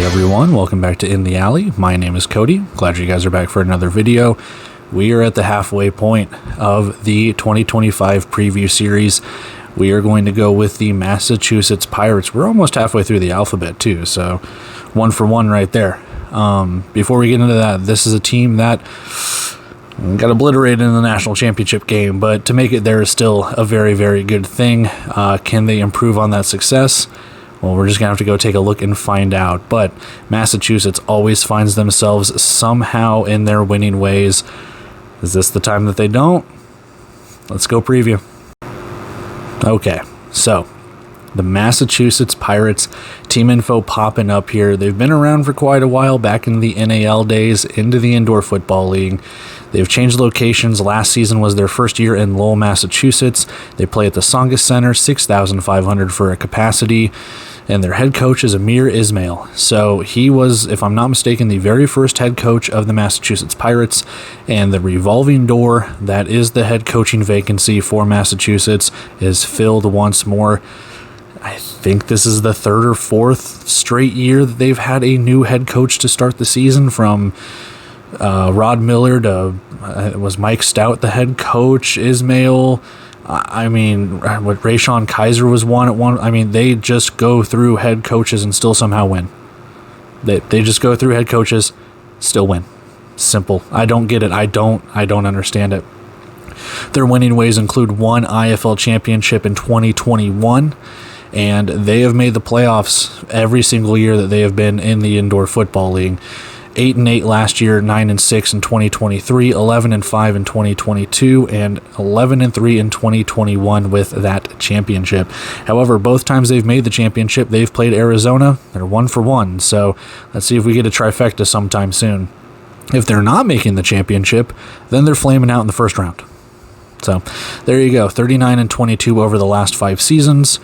Hey everyone, welcome back to In the Alley. My name is Cody. Glad you guys are back for another video. We are at the halfway point of the 2025 preview series. We are going to go with the Massachusetts Pirates. We're almost halfway through the alphabet too, so 1 for 1 right there. Before we get into that, this is a team that got obliterated in the National Championship game, but to make it there is still a very, very good thing. Can they improve on that success? Well, we're just going to have to go take a look and find out. But Massachusetts always finds themselves somehow in their winning ways. Is this the time that they don't? Let's go preview. Okay, so the Massachusetts Pirates, team info popping up here. They've been around for quite a while, back in the NAL days, into the Indoor Football League. They've changed locations. Last season was their first year in Lowell, Massachusetts. They play at the Songus Center, 6,500 for a capacity. And their head coach is Amir Ismail. So he was, if I'm not mistaken, the very first head coach of the Massachusetts Pirates. And the revolving door that is the head coaching vacancy for Massachusetts is filled once more. I think this is the third or fourth straight year that they've had a new head coach to start the season, from Rod Miller to was Mike Stout the head coach, Ismail. I mean, what Rayshawn Kaiser was one at one. I mean, they just go through head coaches and still somehow win. They just go through head coaches, still win. Simple. I don't get it. I don't understand it. Their winning ways include one IFL Championship in 2021, and they have made the playoffs every single year that they have been in the Indoor Football League. 8-8 last year, 9-6 in 2023, 11-5 in 2022, and 11-3 in 2021 with that championship. However, both times they've made the championship, they've played Arizona. They're 1 for 1. So let's see if we get a trifecta sometime soon. If they're not making the championship, then they're flaming out in the first round. So there you go, 39-22 over the last 5 seasons.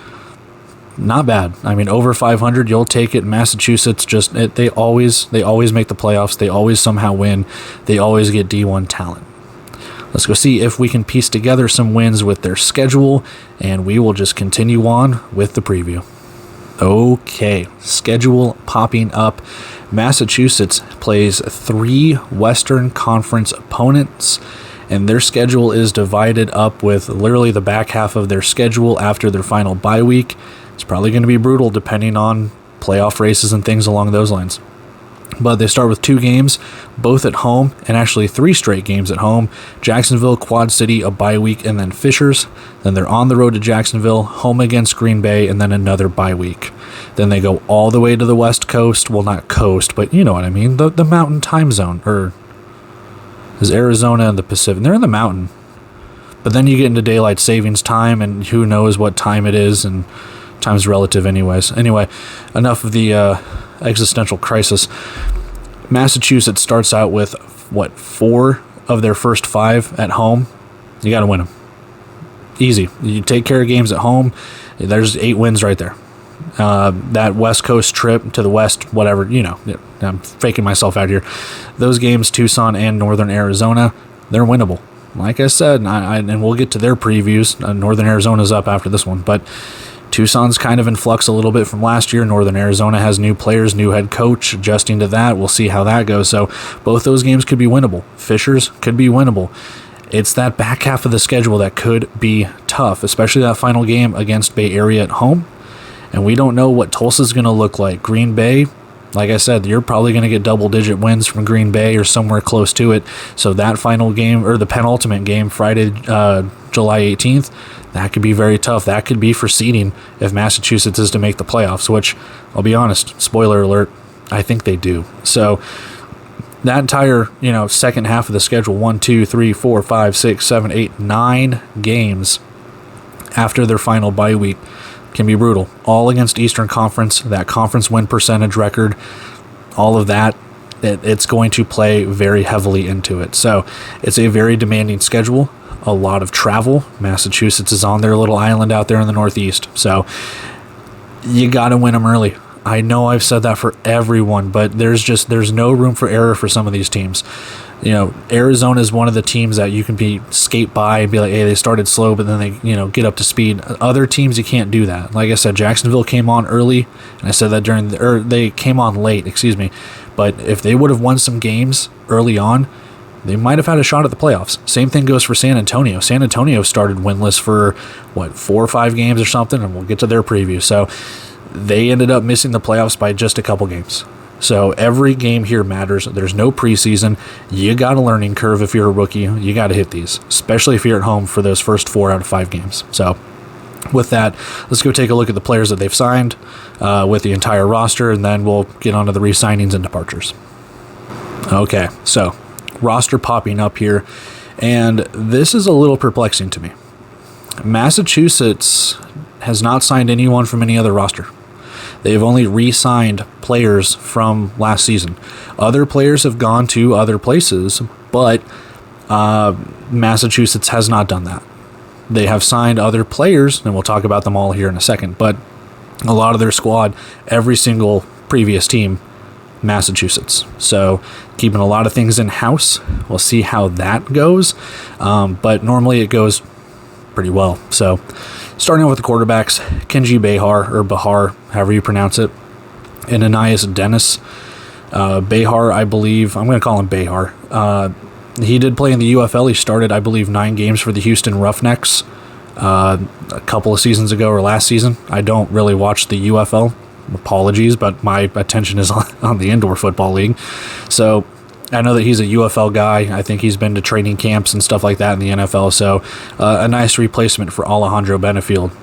Not bad. I mean, over 500, you'll take it. Massachusetts they always make the playoffs. They always somehow win. They always get D1 talent. Let's go see if we can piece together some wins with their schedule, and we will just continue on with the preview. Okay, schedule popping up. Massachusetts plays 3 Western Conference opponents, and their schedule is divided up with literally the back half of their schedule after their final bye week. It's probably going to be brutal depending on playoff races and things along those lines. But they start with 2 games, both at home, and actually 3 straight games at home. Jacksonville, Quad City, a bye week, and then Fishers. Then they're on the road to Jacksonville, home against Green Bay, and then another bye week. Then they go all the way to the West Coast. Well, not coast, but you know what I mean. The mountain time zone. Or is Arizona and the Pacific? They're in the mountain. But then you get into daylight savings time, and who knows what time it is, and time's relative anyways. Anyway, enough of the existential crisis. Massachusetts starts out with, 4 of their first 5 at home. You got to win them. Easy. You take care of games at home, there's 8 wins right there. That West Coast trip to the West, whatever, I'm faking myself out here. Those games, Tucson and Northern Arizona, they're winnable. Like I said, and we'll get to their previews. Northern Arizona's up after this one, but Tucson's kind of in flux a little bit from last year. Northern Arizona has new players, new head coach, adjusting to that. We'll see how that goes. So both those games could be winnable. Fishers could be winnable. It's that back half of the schedule that could be tough, especially that final game against Bay Area at home. And we don't know what Tulsa's going to look like. Green Bay, like I said, you're probably going to get double-digit wins from Green Bay or somewhere close to it. So that final game, or the penultimate game, Friday, July 18th, that could be very tough. That could be for seeding if Massachusetts is to make the playoffs, which, I'll be honest, spoiler alert, I think they do. So that entire, second half of the schedule, 1, 2, 3, 4, 5, 6, 7, 8, 9 games after their final bye week can be brutal. All against Eastern Conference, that conference win percentage record, all of that, it's going to play very heavily into it. So it's a very demanding schedule. A lot of travel. Massachusetts is on their little island out there in the Northeast. So you got to win them early. I know I've said that for everyone, but there's no room for error for some of these teams. Arizona is one of the teams that you can skate by and be like, hey, they started slow, but then they, get up to speed. Other teams, you can't do that. Like I said, Jacksonville came on early, and I said that they came on late, excuse me. But if they would have won some games early on, they might have had a shot at the playoffs. Same thing goes for San Antonio. San Antonio started winless for, 4 or 5 games or something, and we'll get to their preview. So they ended up missing the playoffs by just a couple games. So every game here matters. There's no preseason. You got a learning curve if you're a rookie. You got to hit these, especially if you're at home for those first 4 out of 5 games. So with that, let's go take a look at the players that they've signed with the entire roster, and then we'll get on to the re-signings and departures. Okay, so roster popping up here, and this is a little perplexing to me. Massachusetts has not signed anyone from any other roster. They've only re-signed players from last season. Other players have gone to other places, but Massachusetts has not done that. They have signed other players, and we'll talk about them all here in a second, but a lot of their squad, every single previous team, Massachusetts. So keeping a lot of things in-house. We'll see how that goes, but normally it goes pretty well. So starting out with the quarterbacks, Kenji Bahar, however you pronounce it, and Ananias Dennis. Bahar, I believe, I'm going to call him Bahar. He did play in the UFL. He started, I believe, 9 games for the Houston Roughnecks a couple of seasons ago or last season. I don't really watch the UFL. Apologies, but my attention is on the indoor football league. So I know that he's a UFL guy. I think he's been to training camps and stuff like that in the NFL. So a nice replacement for Alejandro Benefield.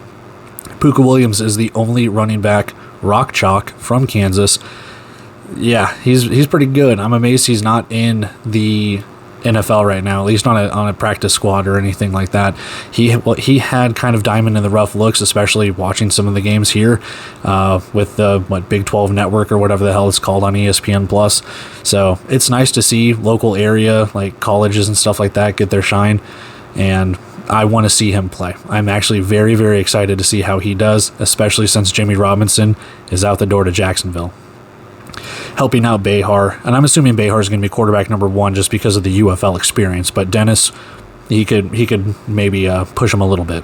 Puka Williams is the only running back rock chalk from Kansas. Yeah, he's pretty good. I'm amazed he's not in the NFL right now, at least on a practice squad or anything like that. He had kind of diamond in the rough looks, especially watching some of the games here with the Big 12 network or whatever the hell it's called on ESPN Plus. So it's nice to see local area like colleges and stuff like that get their shine, and I want to see him play. I'm actually very, very excited to see how he does, especially since Jimmy Robinson is out the door to Jacksonville. Helping out Bahar, and I'm assuming Bahar is going to be quarterback number 1 just because of the UFL experience, but Dennis, he could maybe push him a little bit.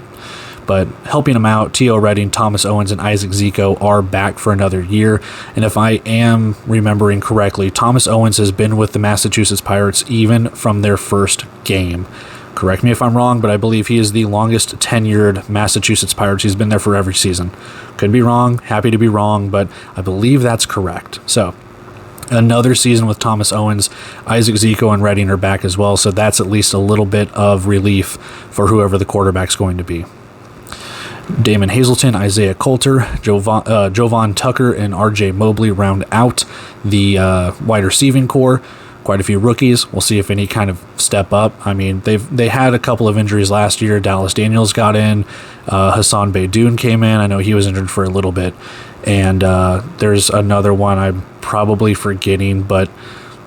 But helping him out, T.O. Redding, Thomas Owens, and Isaac Zico are back for another year, and if I am remembering correctly, Thomas Owens has been with the Massachusetts Pirates even from their first game. Correct me if I'm wrong, but I believe he is the longest tenured Massachusetts Pirates. He's been there for every season. Could be wrong, happy to be wrong, but I believe that's correct. So another season with Thomas Owens, Isaac Zico, and Redding are back as well, so that's at least a little bit of relief for whoever the quarterback's going to be. Damon Hazelton, Isaiah Coulter, Jovan Tucker, and R.J. Mobley round out the wide receiving core. Quite a few rookies. We'll see if any kind of step up. I mean, they had a couple of injuries last year. Dallas Daniels got in. Hassan Beydoun came in. I know he was injured for a little bit. And there's another one I'm probably forgetting, but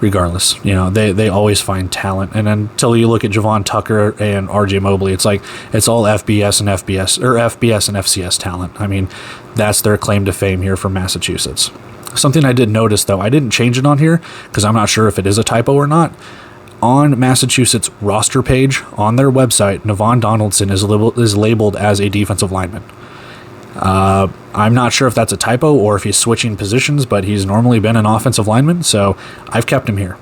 regardless, they always find talent. And until you look at Javon Tucker and RJ Mobley, it's like it's all FBS and FCS talent. I mean, that's their claim to fame here from Massachusetts. Something I did notice, though, I didn't change it on here because I'm not sure if it is a typo or not. On Massachusetts roster page on their website, Navon Donaldson is labeled as a defensive lineman. I'm not sure if that's a typo or if he's switching positions, but he's normally been an offensive lineman, so I've kept him here.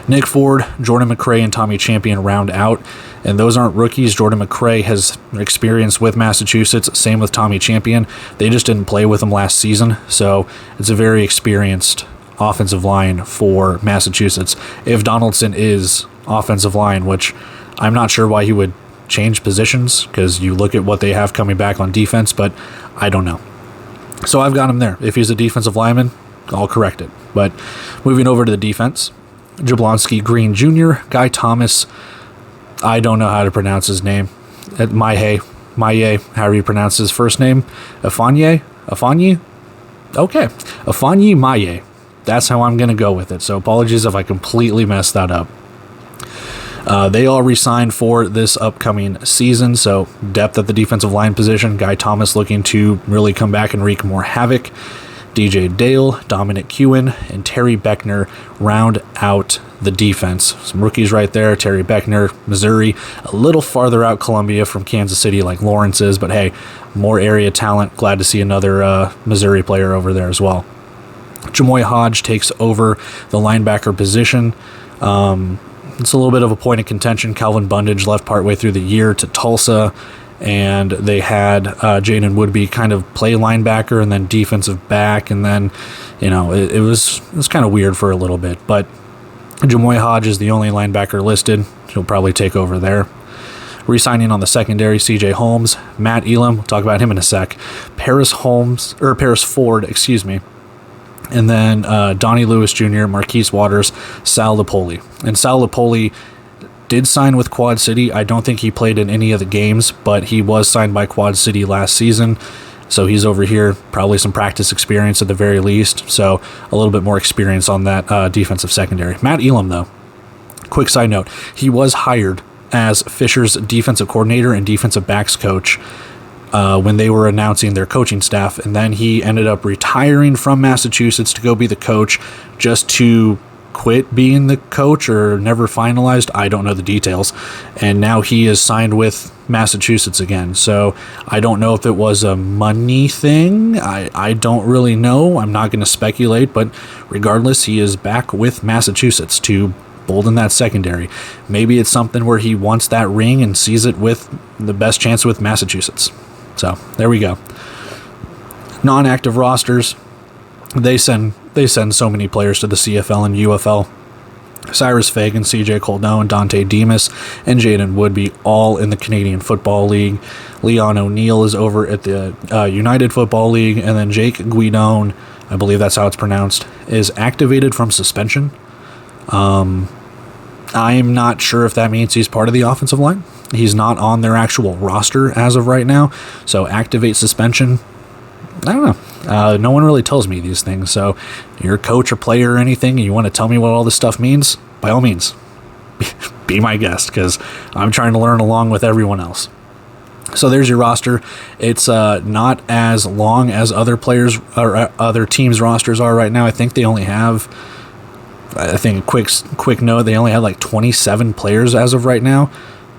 Nick Ford, Jordan McRae, and Tommy Champion round out, and those aren't rookies. Jordan McRae has experience with Massachusetts, same with Tommy Champion. They just didn't play with him last season, so it's a very experienced offensive line for Massachusetts. If Donaldson is offensive line, which I'm not sure why he would change positions, because you look at what they have coming back on defense, but I don't know. So I've got him there. If he's a defensive lineman, I'll correct it. But moving over to the defense, Jablonski Green Jr., Guy Thomas, I don't know how to pronounce his name. Maye, however you pronounce his first name. Afanye? Okay. Afanye Maye. That's how I'm going to go with it. So apologies if I completely messed that up. They all re-signed for this upcoming season, so depth at the defensive line position. Guy Thomas looking to really come back and wreak more havoc. DJ Dale, Dominic Kewen, and Terry Beckner round out the defense. Some rookies right there. Terry Beckner, Missouri, a little farther out Columbia from Kansas City like Lawrence is, but hey, more area talent. Glad to see another Missouri player over there as well. Jamoy Hodge takes over the linebacker position. It's a little bit of a point of contention. Calvin Bundage left partway through the year to Tulsa, and they had Jaden Woodby kind of play linebacker and then defensive back, and then, it was kind of weird for a little bit. But Jamoy Hodge is the only linebacker listed. He'll probably take over there. Re-signing on the secondary, CJ Holmes, Matt Elam, we'll talk about him in a sec, Paris Ford, and then Donnie Lewis Jr., Marquise Waters, Sal Lipoli. And Sal Lipoli did sign with Quad City. I don't think he played in any of the games, but he was signed by Quad City last season. So he's over here, probably some practice experience at the very least. So a little bit more experience on that defensive secondary. Matt Elam, though, quick side note, he was hired as Fisher's defensive coordinator and defensive backs coach when they were announcing their coaching staff, and then he ended up retiring from Massachusetts to go be the coach, just to quit being the coach or never finalized. I don't know the details. And now he is signed with Massachusetts again. So I don't know if it was a money thing. I don't really know. I'm not going to speculate, but regardless, he is back with Massachusetts to bolden that secondary. Maybe it's something where he wants that ring and sees it with the best chance with Massachusetts. So there we go. Non-active rosters. They send so many players to the CFL and UFL. Cyrus Fagan, CJ Coldone, Dante Demas, and Jaden Woodby, all in the Canadian Football League. Leon O'Neill is over at the United Football League, and then Jake Guidone, I believe that's how it's pronounced, is activated from suspension. I'm not sure if that means he's part of the offensive line. He's not on their actual roster as of right now, so activate suspension. I don't know. No one really tells me these things, so you're a coach or player or anything, and you want to tell me what all this stuff means, by all means, be my guest, because I'm trying to learn along with everyone else. So there's your roster. It's not as long as other players or other teams' rosters are right now. I think they only have, quick note, they only have like 27 players as of right now.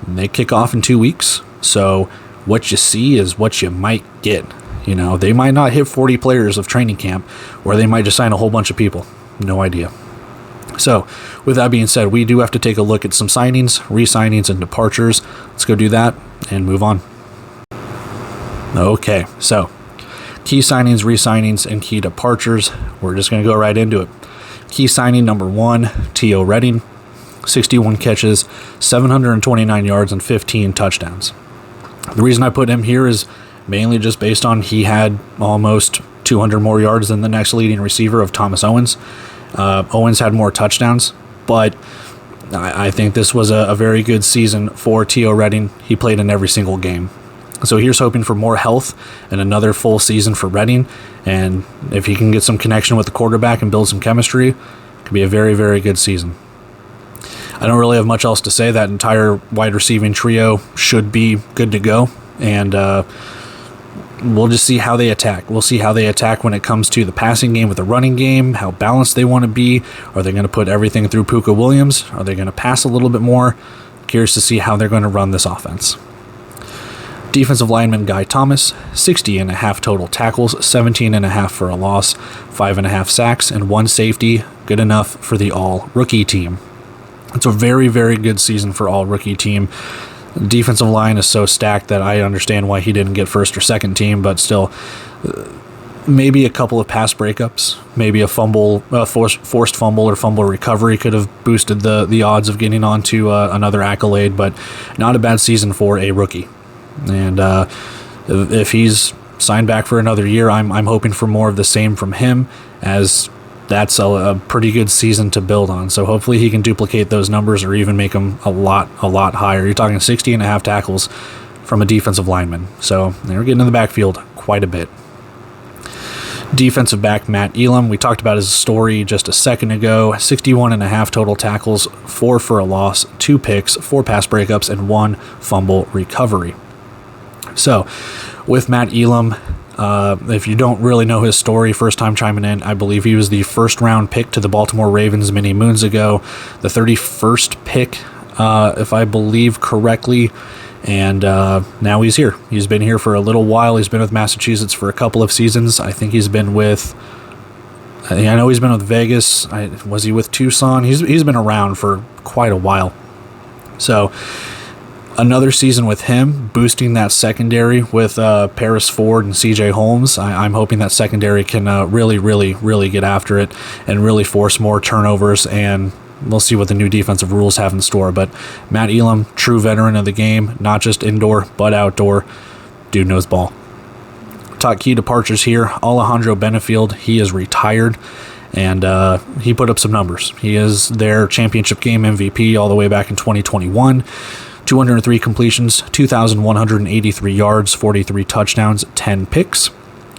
And they kick off in 2 weeks, so what you see is what you might get. They might not hit 40 players of training camp, or they might just sign a whole bunch of people. No idea. So, with that being said, we do have to take a look at some signings, re-signings, and departures. Let's go do that and move on. Okay, so key signings, re-signings, and key departures. We're just going to go right into it. Key signing number 1, T.O. Redding, 61 catches, 729 yards, and 15 touchdowns. The reason I put him here is mainly just based on he had almost 200 more yards than the next leading receiver of Thomas Owens. Owens had more touchdowns, but I think this was a very good season for T.O. Redding. He played in every single game. So here's hoping for more health and another full season for Redding. And if he can get some connection with the quarterback and build some chemistry, it could be a very, very good season. I don't really have much else to say. That entire wide receiving trio should be good to go. And we'll just see how they attack. We'll see how they attack when it comes to the passing game with the running game, how balanced they want to be. Are they going to put everything through Puka Williams? Are they going to pass a little bit more? Curious to see how they're going to run this offense. Defensive lineman Guy Thomas, 60.5 total tackles, 17.5 for a loss, 5.5 sacks, and 1 safety. Good enough for the all-rookie team. It's a very, very good season for all-rookie team. Defensive line is so stacked that I understand why he didn't get first or second team, but still, maybe a couple of pass breakups, maybe a fumble, forced fumble or fumble recovery could have boosted the odds of getting onto another accolade, but not a bad season for a rookie. And if he's signed back for another year, I'm hoping for more of the same from him, as that's a pretty good season to build on. So hopefully he can duplicate those numbers or even make them a lot higher. You're talking 60.5 tackles from a defensive lineman. So they're getting in the backfield quite a bit. Defensive back Matt Elam, we talked about his story just a second ago. 61.5 total tackles, 4 for a loss, 2 picks, 4 pass breakups, and 1 fumble recovery. So with Matt Elam, If you don't really know his story, first time chiming in, I believe he was the first round pick to the Baltimore Ravens many moons ago, the 31st pick, if I believe correctly, and now he's here. He's been here for a little while. He's been with Massachusetts for a couple of seasons. I think he's been with, I know he's been with Vegas. Was he with Tucson? He's been around for quite a while. So another season with him, boosting that secondary with Paris Ford and CJ Holmes. I'm hoping that secondary can really get after it and really force more turnovers, and we'll see what the new defensive rules have in store. But Matt Elam, true veteran of the game, not just indoor, but outdoor. Dude knows ball. Top key departures here. Alejandro Benefield, he is retired, and he put up some numbers. He is their championship game MVP all the way back in 2021. 203 completions, 2,183 yards, 43 touchdowns, 10 picks,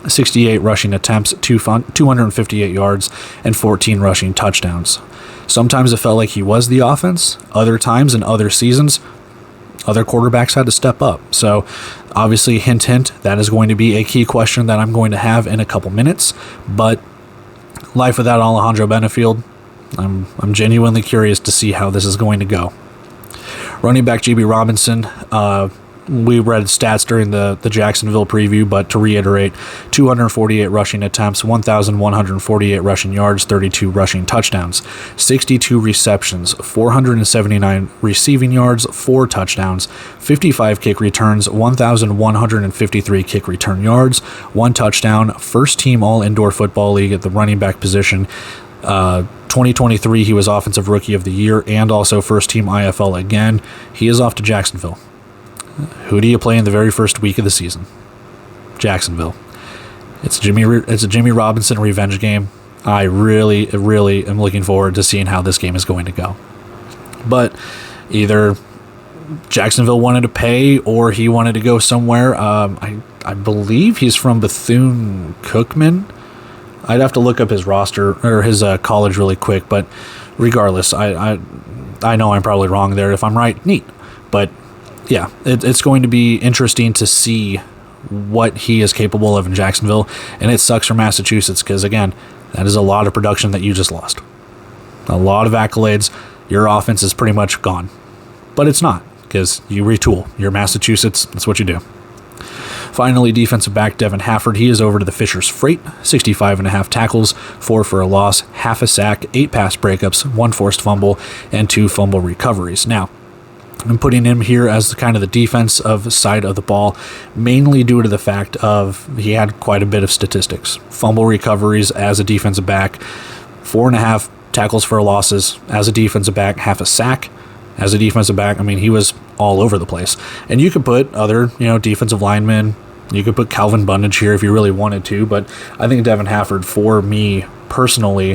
68 rushing attempts, 258 yards, and 14 rushing touchdowns. Sometimes it felt like he was the offense. Other times in other seasons, other quarterbacks had to step up. So obviously, hint, hint, that is going to be a key question that I'm going to have in a couple minutes. But life without Alejandro Benefield, I'm genuinely curious to see how this is going to go. Running back GB Robinson, we read stats during the Jacksonville preview, but to reiterate, 248 rushing attempts, 1,148 rushing yards, 32 rushing touchdowns, 62 receptions, 479 receiving yards, 4 touchdowns, 55 kick returns, 1,153 kick return yards, 1 touchdown, first team All-Indoor Football League at the running back position. 2023, he was Offensive Rookie of the Year and also first team IFL again. He is off to Jacksonville. Who do you play in the very first week of the season? Jacksonville. It's a Jimmy Robinson revenge game. I really am looking forward to seeing how this game is going to go. But either Jacksonville wanted to pay or he wanted to go somewhere. I believe he's from Bethune-Cookman. I'd have to look up his roster or his college really quick, but regardless, I know I'm probably wrong there. If I'm right, neat. But yeah, it's going to be interesting to see what he is capable of in Jacksonville, and it sucks for Massachusetts because, again, that is a lot of production that you just lost. A lot of accolades. Your offense is pretty much gone. But it's not, because you retool. You're Massachusetts. That's what you do. Finally, defensive back Devin Hafford. He is over to the Fishers Freight. 65.5 tackles, 4 for a loss, half a sack, 8 pass breakups, 1 forced fumble, and 2 fumble recoveries. Now, I'm putting him here as kind of the defensive side of the ball, mainly due to the fact of he had quite a bit of statistics. Fumble recoveries as a defensive back, 4.5 tackles for losses as a defensive back, half a sack as a defensive back. I mean, he was all over the place. And you could put other, defensive linemen. You could put Calvin Bundage here if you really wanted to, but I think Devin Hafford, for me personally,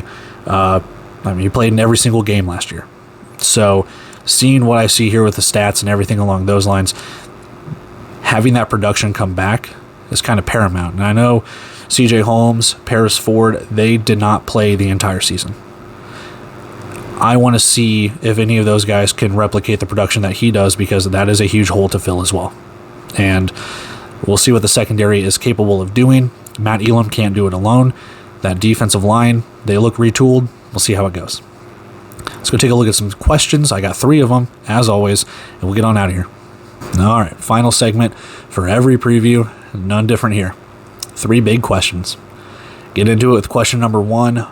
he played in every single game last year. So seeing what I see here with the stats and everything along those lines, having that production come back is kind of paramount. And I know CJ Holmes, Paris Ford, they did not play the entire season. I want to see if any of those guys can replicate the production that he does, because that is a huge hole to fill as well. And we'll see what the secondary is capable of doing. Matt Elam can't do it alone. That defensive line, they look retooled. We'll see how it goes. Let's go take a look at some questions. I got 3 of them, as always, and we'll get on out of here. All right, final segment for every preview. None different here. 3 big questions. Get into it with question number 1.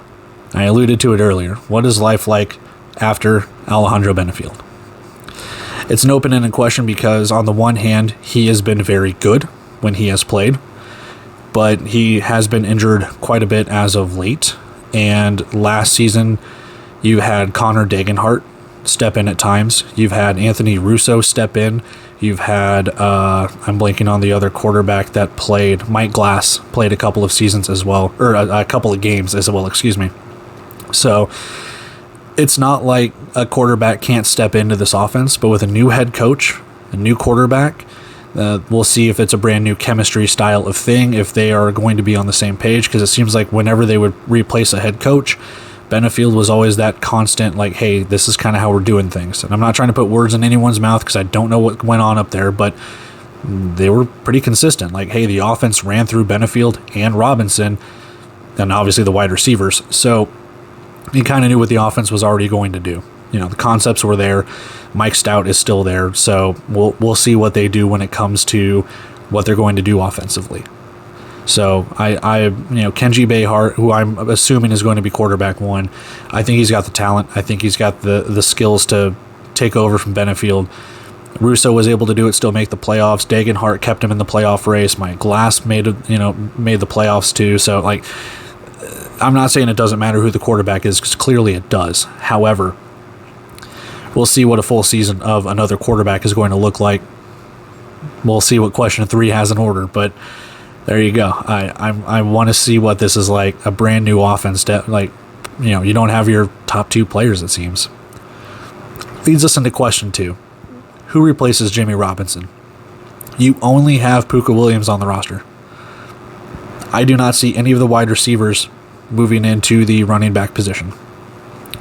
I alluded to it earlier. What is life like after Alejandro Benefield? It's an open-ended question because, on the one hand, he has been very good when he has played, but he has been injured quite a bit as of late. And last season, you had Connor Dagenhart step in at times. You've had Anthony Russo step in. You've had, I'm blanking on the other quarterback that played. Mike Glass played a couple of seasons as well, or a couple of games as well, excuse me. So it's not like a quarterback can't step into this offense, but with a new head coach, a new quarterback, we'll see if it's a brand new chemistry style of thing, if they are going to be on the same page, because it seems like whenever they would replace a head coach, Benefield was always that constant, like, hey, this is kind of how we're doing things. And I'm not trying to put words in anyone's mouth because I don't know what went on up there, but they were pretty consistent. Like, hey, the offense ran through Benefield and Robinson, and obviously the wide receivers. So you kind of knew what the offense was already going to do. The concepts were there. Mike Stout is still there, so we'll see what they do when it comes to what they're going to do offensively. So Kenji Behar, who I'm assuming is going to be quarterback one, I think he's got the talent. I think he's got the skills to take over from Benefield. Russo was able to do it, still make the playoffs. Dagenhart kept him in the playoff race. Mike Glass made the playoffs too. So I'm not saying it doesn't matter who the quarterback is, because clearly it does. However, we'll see what a full season of another quarterback is going to look like. We'll see what question 3 has in order, but there you go. I want to see what this is like, a brand new offense. You don't have your top 2 players, it seems. Leads us into question 2. Who replaces Jimmy Robinson? You only have Puka Williams on the roster. I do not see any of the wide receivers moving into the running back position.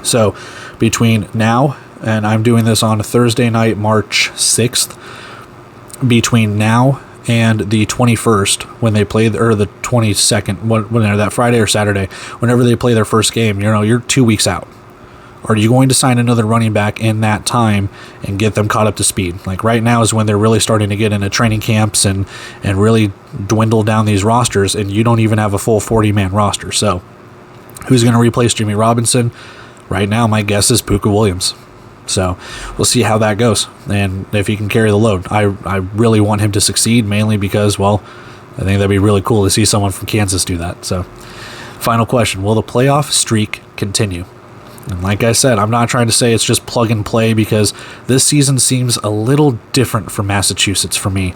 So between now, and I'm doing this on Thursday night, March 6th, between now and the 21st, when they play, or the 22nd, whenever that Friday or Saturday, whenever they play their first game, you're 2 weeks out. Are you going to sign another running back in that time and get them caught up to speed? Like, right now is when they're really starting to get into training camps and really dwindle down these rosters, and you don't even have a full 40-man roster. So who's going to replace Jimmy Robinson? Right now, my guess is Puka Williams. So we'll see how that goes, and if he can carry the load. I really want him to succeed, mainly because, I think that'd be really cool to see someone from Kansas do that. So final question, will the playoff streak continue? And like I said, I'm not trying to say it's just plug and play, because this season seems a little different for Massachusetts for me.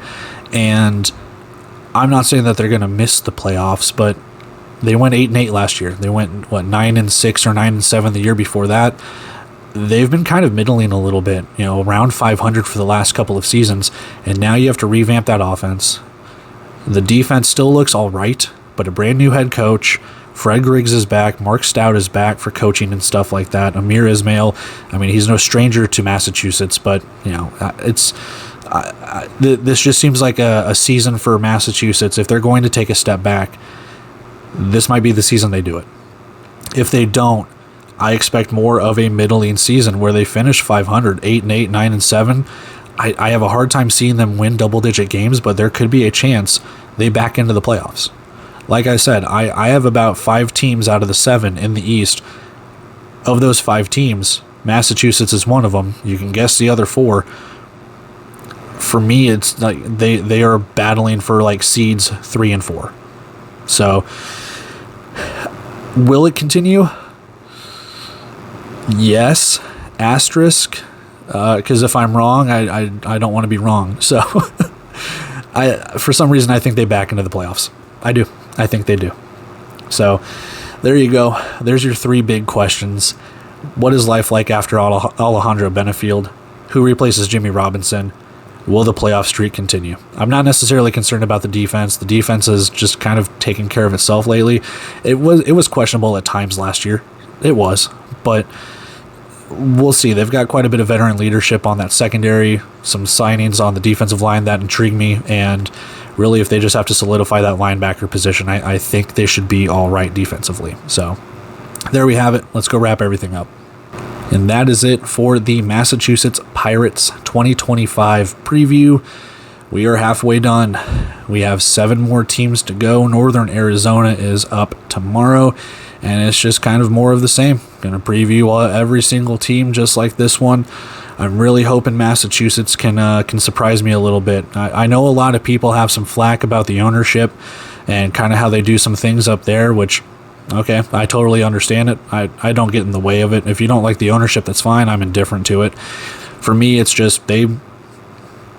And I'm not saying that they're going to miss the playoffs, but they went 8-8 last year. They went, 9-6 or 9-7 the year before that. They've been kind of middling a little bit, around 500 for the last couple of seasons. And now you have to revamp that offense. The defense still looks all right, but a brand new head coach. Fred Griggs is back. Mark Stout is back for coaching and stuff like that. Amir Ismail, he's no stranger to Massachusetts, but, this just seems like a season for Massachusetts. If they're going to take a step back, this might be the season they do it. If they don't, I expect more of a middling season where they finish 500, 8-8, 9-7. I have a hard time seeing them win double-digit games, but there could be a chance they back into the playoffs. Like I said, I have about 5 teams out of the 7 in the East. Of those 5 teams, Massachusetts is one of them. You can guess the other 4. For me, it's like they are battling for seeds 3 and 4. So, will it continue? Yes. Asterisk. Because if I'm wrong, I don't want to be wrong. So, for some reason, I think they back into the playoffs. I do. I think they do. So, there you go. There's your 3 big questions. What is life like after Alejandro Benefield? Who replaces Jimmy Robinson? Will the playoff streak continue? I'm not necessarily concerned about the defense. The defense has just kind of taken care of itself lately. It was questionable at times last year. It was. But we'll see. They've got quite a bit of veteran leadership on that secondary. Some signings on the defensive line that intrigue me. And really, if they just have to solidify that linebacker position, I think they should be all right defensively. So there we have it. Let's go wrap everything up. And that is it for the Massachusetts Pirates 2025 preview. We are halfway done. We have 7 more teams to go. Northern Arizona is up tomorrow, and it's just kind of more of the same. Going to preview every single team just like this one. I'm really hoping Massachusetts can surprise me a little bit. I know a lot of people have some flack about the ownership and kind of how they do some things up there, which, okay, I totally understand it. I don't get in the way of it. If you don't like the ownership, that's fine. I'm indifferent to it. For me, it's just they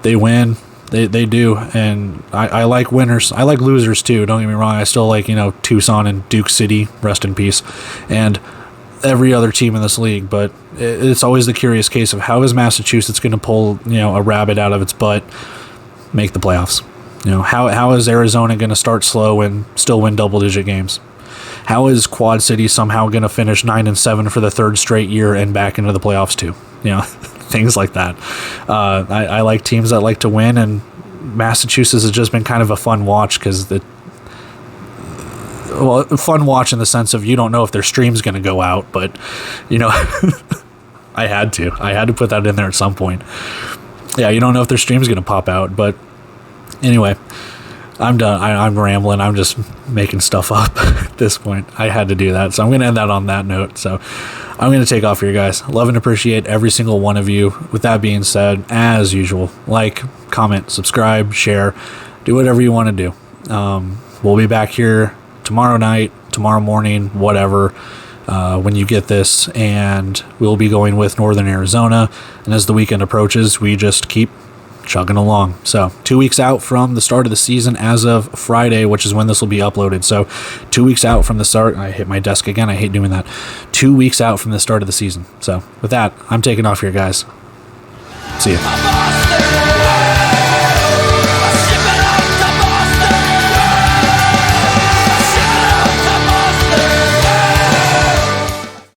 win. They do. And I like winners. I like losers too. Don't get me wrong. I still like, Tucson and Duke City, rest in peace, and every other team in this league. But it's always the curious case of how is Massachusetts going to pull, a rabbit out of its butt, make the playoffs? How is Arizona going to start slow and still win double-digit games? How is Quad City somehow going to finish 9-7 for the 3rd straight year and back into the playoffs too? Things like that. I like teams that like to win, and Massachusetts has just been kind of a fun watch because fun watch in the sense of you don't know if their stream's going to go out, but I had to put that in there at some point. Yeah, you don't know if their stream's going to pop out, but anyway, I'm done. I'm rambling. I'm just making stuff up at this point. I had to do that, so I'm going to end that on that note. So I'm going to take off here, guys. Love and appreciate every single one of you. With that being said, as usual, like, comment, subscribe, share, do whatever you want to do. We'll be back here tomorrow night, tomorrow morning, whatever, when you get this, and we'll be going with Northern Arizona. And as the weekend approaches, we just keep chugging along. So 2 weeks out from the start of the season as of Friday, which is when this will be uploaded. So 2 weeks out from the start. I hit my desk again. I hate doing that. 2 weeks out from the start of the season. So with that, I'm taking off here, guys. See ya.